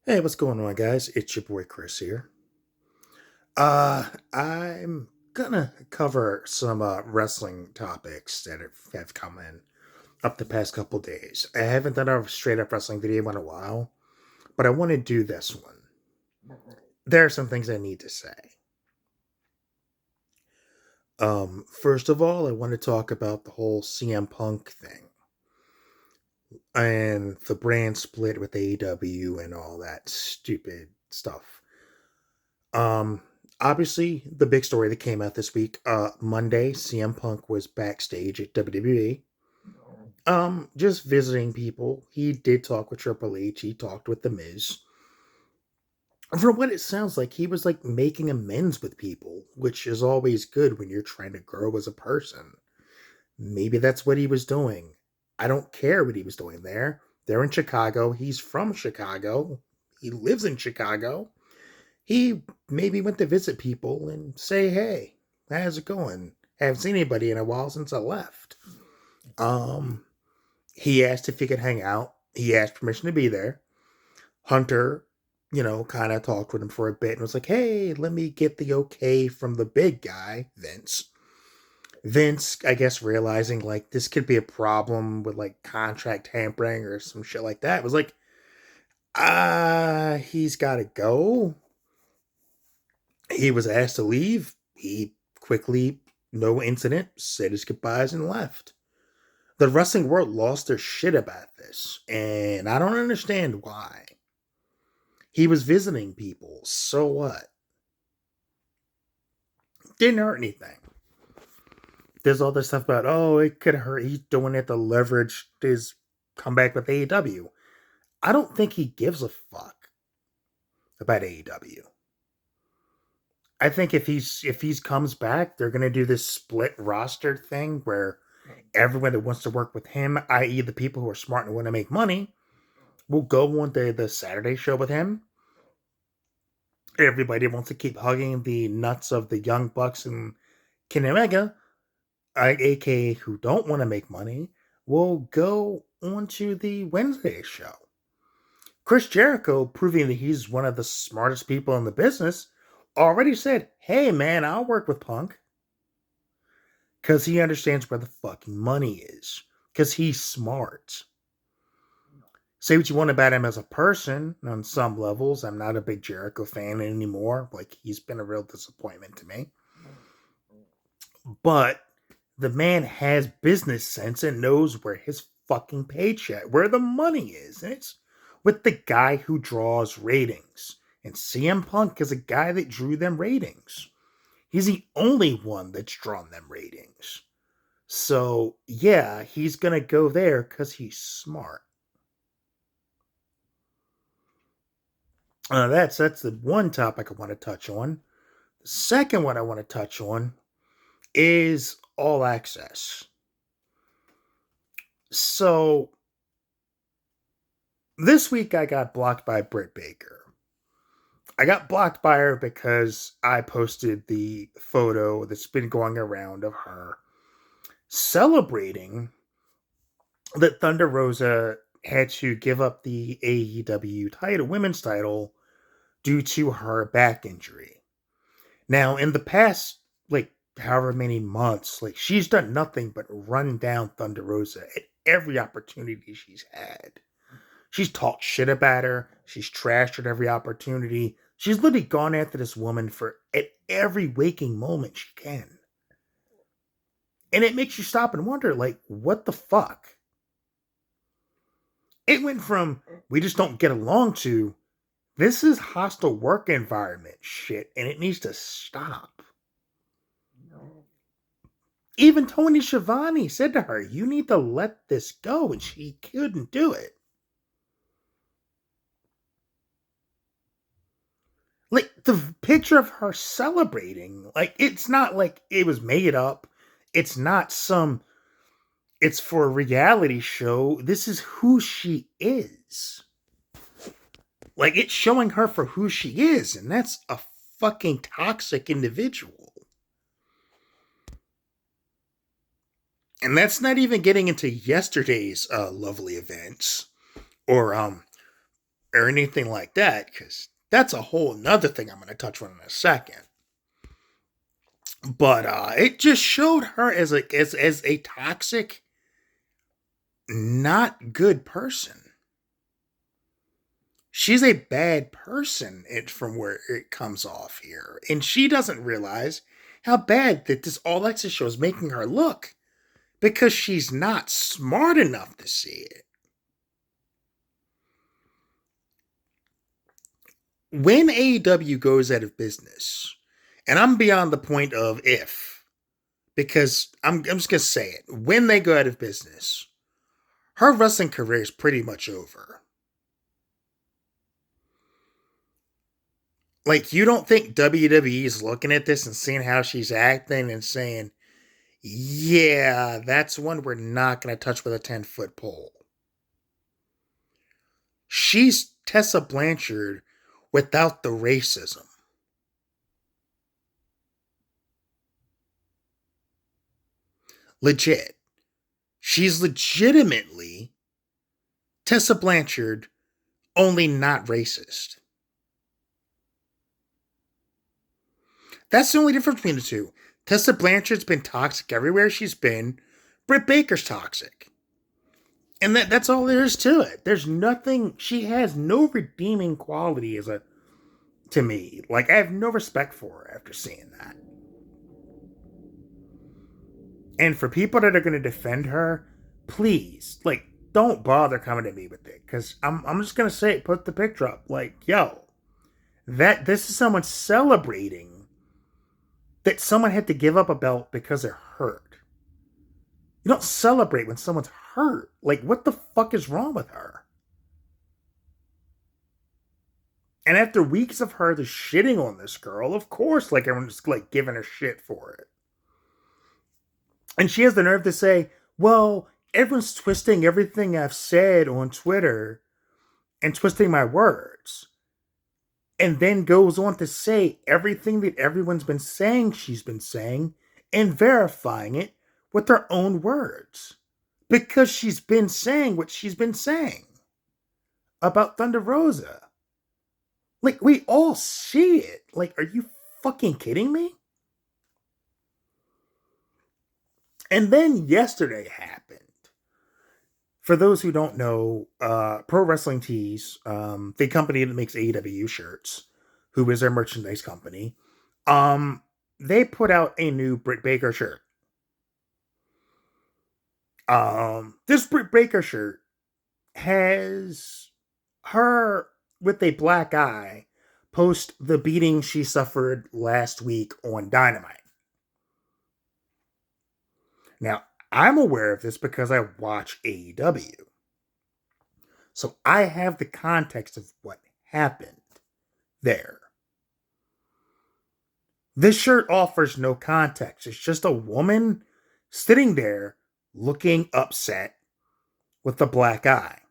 Hey, what's going on, guys? It's your boy Chris here. I'm gonna cover some wrestling topics that have come in up the past couple days. I haven't done a straight up wrestling video in a while, but I want to do this one. There are some things I need to say. First of all, I want to talk about the whole CM Punk thing and the brand split with AEW and all that stupid stuff. Um, Obviously, the big story that came out this week, Monday, CM Punk was backstage at WWE. Just visiting people. He did talk with Triple H. He talked with The Miz. From what it sounds like, he was like making amends with people, which is always good when you're trying to grow as a person. Maybe that's what he was doing. I don't care what he was doing there. They're in Chicago. He's from Chicago. He lives in Chicago. He maybe went to visit people and say, "Hey, how's it going? Haven't seen anybody in a while since I left." Um, he asked if he could hang out. He asked permission to be there. Hunter, kind of talked with him for a bit and was like, "Hey, let me get the okay from the big guy, Vince." Vince, I guess, realizing like this could be a problem with like contract tampering or some shit like that, was like, he's got to go. He was asked to leave. He quickly, no incident, said his goodbyes and left. The wrestling world lost their shit about this, and I don't understand why. He was visiting people, so what? Didn't hurt anything. There's all this stuff about, oh, it could hurt. He's doing it to leverage his comeback with AEW. I don't think he gives a fuck about AEW. I think if he's comes back, they're gonna do this split roster thing where everyone that wants to work with him, i.e., the people who are smart and want to make money, will go on the Saturday show with him. Everybody wants to keep hugging the nuts of the Young Bucks and Kenny Omega, aka who don't want to make money, will go onto the Wednesday show. Chris Jericho, proving that he's one of the smartest people in the business, already said, "Hey man, I'll work with Punk." Because he understands where the fucking money is. Because he's smart. Say what you want about him as a person on some levels. I'm not a big Jericho fan anymore. Like, he's been a real disappointment to me. But the man has business sense and knows where his fucking paycheck, where the money is. And it's with the guy who draws ratings. And CM Punk is a guy that drew them ratings. He's the only one that's drawn them ratings. So, yeah, he's going to go there because he's smart. That's the one topic I want to touch on. The second one I want to touch on is All Access. So, this week I got blocked by Britt Baker. I got blocked by her because I posted the photo that's been going around of her celebrating that Thunder Rosa had to give up the AEW title, women's title, due to her back injury. Now, in the past, like, however many months, like, she's done nothing but run down Thunder Rosa at every opportunity she's had. She's talked shit about her. She's trashed her at every opportunity. She's literally gone after this woman for at every waking moment she can. And it makes you stop and wonder, like, what the fuck? It went from we just don't get along to this is hostile work environment shit, and it needs to stop. Even Tony Schiavone said to her, "You need to let this go," and she couldn't do it. Like, the picture of her celebrating, like, it's not like it was made up. It's not some, it's for a reality show. This is who she is. Like, it's showing her for who she is, and that's a fucking toxic individual. And that's not even getting into yesterday's lovely events or or anything like that, because that's a whole nother thing I'm going to touch on in a second. But it just showed her as a toxic, not good person. She's a bad person from where it comes off here. And she doesn't realize how bad that this All Access show is making her look because she's not smart enough to see it. When AEW goes out of business, and I'm beyond the point of if, because I'm just going to say it, when they go out of business, her wrestling career is pretty much over. Like, you don't think WWE is looking at this and seeing how she's acting and saying, yeah, that's one we're not going to touch with a 10-foot pole. She's Tessa Blanchard without the racism. Legit. She's legitimately Tessa Blanchard, only not racist. That's the only difference between the two. Tessa Blanchard's been toxic everywhere she's been. Britt Baker's toxic. And that's all there is to it. There's nothing, she has no redeeming quality to me. Like, I have no respect for her after seeing that. And for people that are going to defend her, please, like, don't bother coming to me with it. Because I'm just going to say it, put the picture up. Like, yo, this is someone celebrating that someone had to give up a belt because they're hurt. You don't celebrate when someone's hurt. Like, what the fuck is wrong with her? And after weeks of her just shitting on this girl, of course, like, everyone's like giving her shit for it. And she has the nerve to say, well, everyone's twisting everything I've said on Twitter and twisting my words. And then goes on to say everything that everyone's been saying she's been saying and verifying it with her own words. Because she's been saying what she's been saying about Thunder Rosa. Like, we all see it. Like, are you fucking kidding me? And then yesterday happened. For those who don't know, Pro Wrestling Tees, the company that makes AEW shirts, who is their merchandise company, they put out a new Britt Baker shirt. This Britt Baker shirt has her with a black eye post the beating she suffered last week on Dynamite. Now, I'm aware of this because I watch AEW. So I have the context of what happened there. This shirt offers no context. It's just a woman sitting there looking upset with the black eye.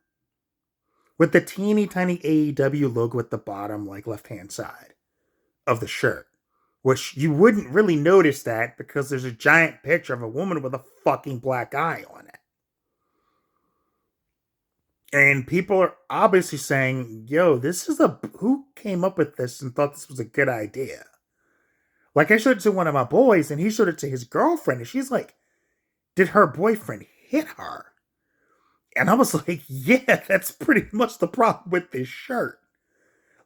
With the teeny tiny AEW logo at the bottom, like left-hand side of the shirt. Which you wouldn't really notice that because there's a giant picture of a woman with a fucking black eye on it. And people are obviously saying, yo, who came up with this and thought this was a good idea? Like, I showed it to one of my boys and he showed it to his girlfriend and she's like, did her boyfriend hit her? And I was like, yeah, that's pretty much the problem with this shirt.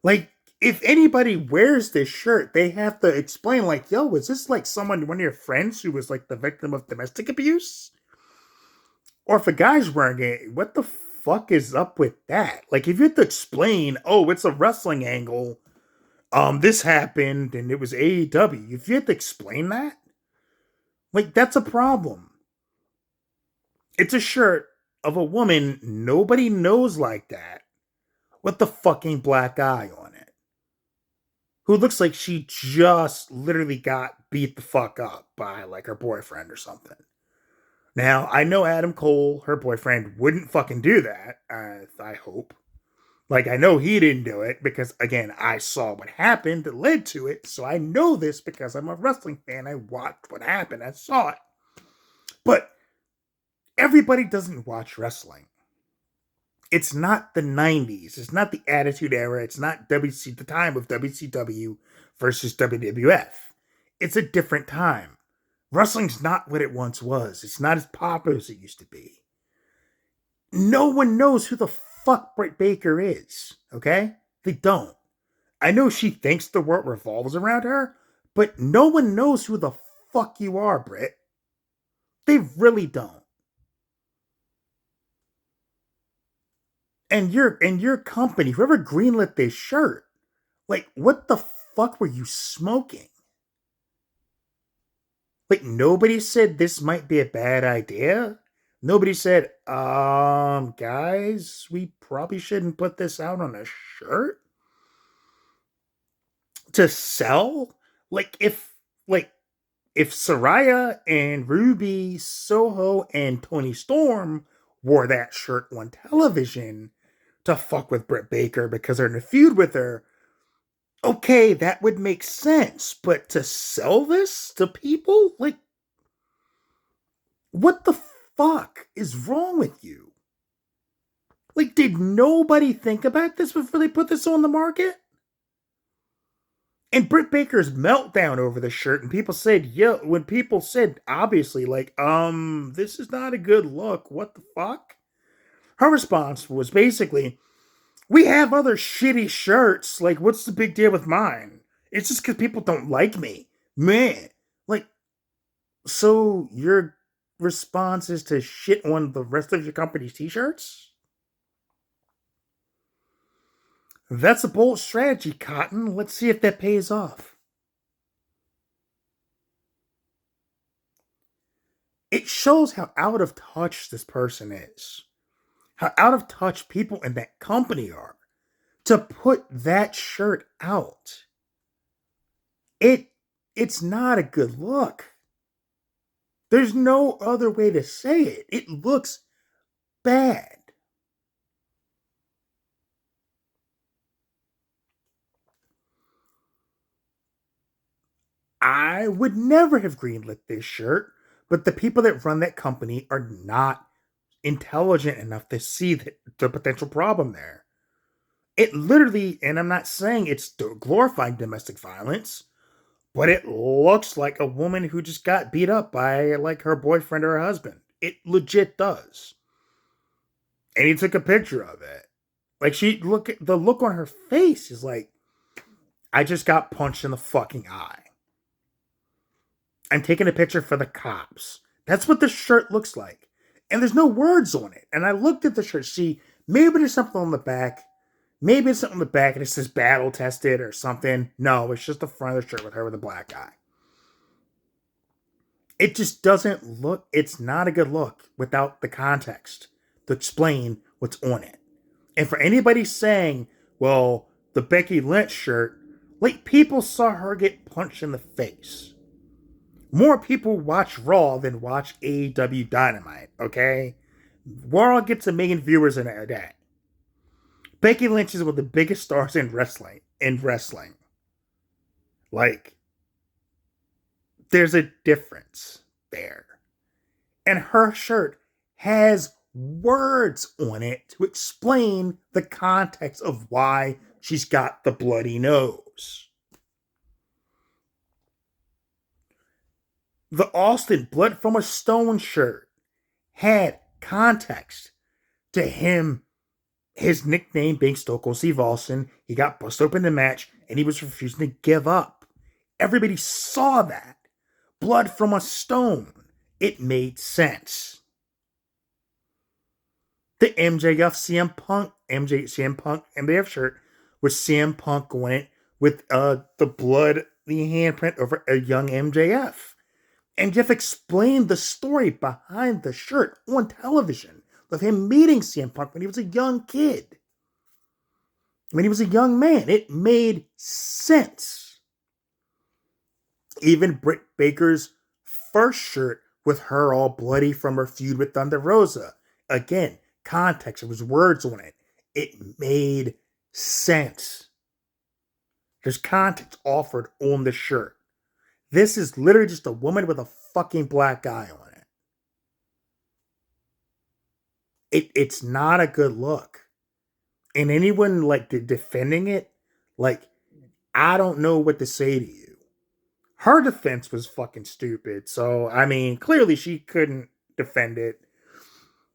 Like, if anybody wears this shirt, they have to explain, like, yo, was this like one of your friends who was like the victim of domestic abuse? Or if a guy's wearing it, what the fuck is up with that? Like, if you have to explain, oh, it's a wrestling angle, this happened and it was AEW, if you have to explain that, like, that's a problem. It's a shirt of a woman nobody knows like that with the fucking black eye on it. Who looks like she just literally got beat the fuck up by, like, her boyfriend or something. Now, I know Adam Cole, her boyfriend, wouldn't fucking do that, I hope. Like, I know he didn't do it because, again, I saw what happened that led to it, so I know this because I'm a wrestling fan. I watched what happened. I saw it. But everybody doesn't watch wrestling. It's not the 90s. It's not the Attitude Era. It's not the time of WCW versus WWF. It's a different time. Wrestling's not what it once was. It's not as popular as it used to be. No one knows who the fuck Britt Baker is, okay? They don't. I know she thinks the world revolves around her, but no one knows who the fuck you are, Britt. They really don't. And your company, whoever greenlit this shirt, like, what the fuck were you smoking? Like, nobody said this might be a bad idea. Nobody said, guys, we probably shouldn't put this out on a shirt to sell. Like if Soraya and Ruby Soho and Tony Storm wore that shirt on television to fuck with Britt Baker because they're in a feud with her, okay, that would make sense. But to sell this to people, like, what the fuck is wrong with you? Like, did nobody think about this before they put this on the market? And Britt Baker's meltdown over the shirt, and people said, yeah, when people said, obviously, like, this is not a good look, what the fuck? Her response was basically, we have other shitty shirts, like, what's the big deal with mine? It's just because people don't like me. Man, like, so your response is to shit on the rest of your company's t-shirts? That's a bold strategy, Cotton. Let's see if that pays off. It shows how out of touch this person is. How out of touch people in that company are to put that shirt out. It's not a good look. There's no other way to say it. It looks bad. I would never have greenlit this shirt, but the people that run that company are not intelligent enough to see the potential problem there. It literally, and I'm not saying it's glorifying domestic violence, but it looks like a woman who just got beat up by like her boyfriend or her husband. It legit does. And he took a picture of it. Like the look on her face is like, I just got punched in the fucking eye. I'm taking a picture for the cops. That's what the shirt looks like. And there's no words on it. And I looked at the shirt. See, maybe there's something on the back. Maybe it's something on the back and it says battle tested or something. No, it's just the front of the shirt with her with a black eye. It just doesn't look, it's not a good look without the context to explain what's on it. And for anybody saying, well, the Becky Lynch shirt, like, people saw her get punched in the face. More people watch Raw than watch AEW Dynamite, okay? Raw gets 1 million viewers in a day. Becky Lynch is one of the biggest stars in wrestling. Like, there's a difference there. And her shirt has words on it to explain the context of why she's got the bloody nose. The Austin Blood from a Stone shirt had context to him, his nickname being Stone Cold Steve Austin. He got busted open in the match and he was refusing to give up. Everybody saw that. Blood from a Stone. It made sense. The MJF CM Punk MJF shirt with CM Punk on it with the blood, the handprint over a young MJF. And Jeff explained the story behind the shirt on television of him meeting CM Punk when he was a young kid. When he was a young man. It made sense. Even Britt Baker's first shirt with her all bloody from her feud with Thunder Rosa. Again, context. There was words on it. It made sense. There's context offered on the shirt. This is literally just a woman with a fucking black eye on it. It's not a good look. And anyone like defending it, like, I don't know what to say to you. Her defense was fucking stupid. So, I mean, clearly she couldn't defend it.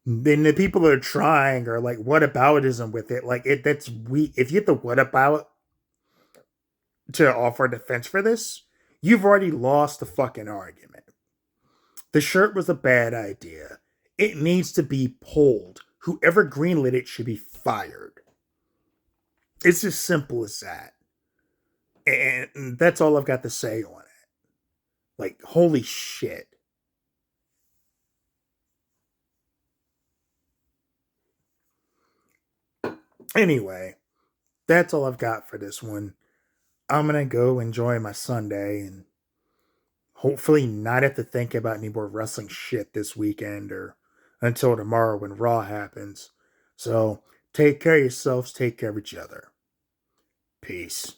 Then the people that are trying are like, what aboutism with it? Like, that's weak. If you get the what about to offer defense for this, you've already lost the fucking argument. The shirt was a bad idea. It needs to be pulled. Whoever greenlit it should be fired. It's as simple as that. And that's all I've got to say on it. Like, holy shit. Anyway, that's all I've got for this one. I'm going to go enjoy my Sunday and hopefully not have to think about any more wrestling shit this weekend or until tomorrow when Raw happens. So take care of yourselves, take care of each other. Peace.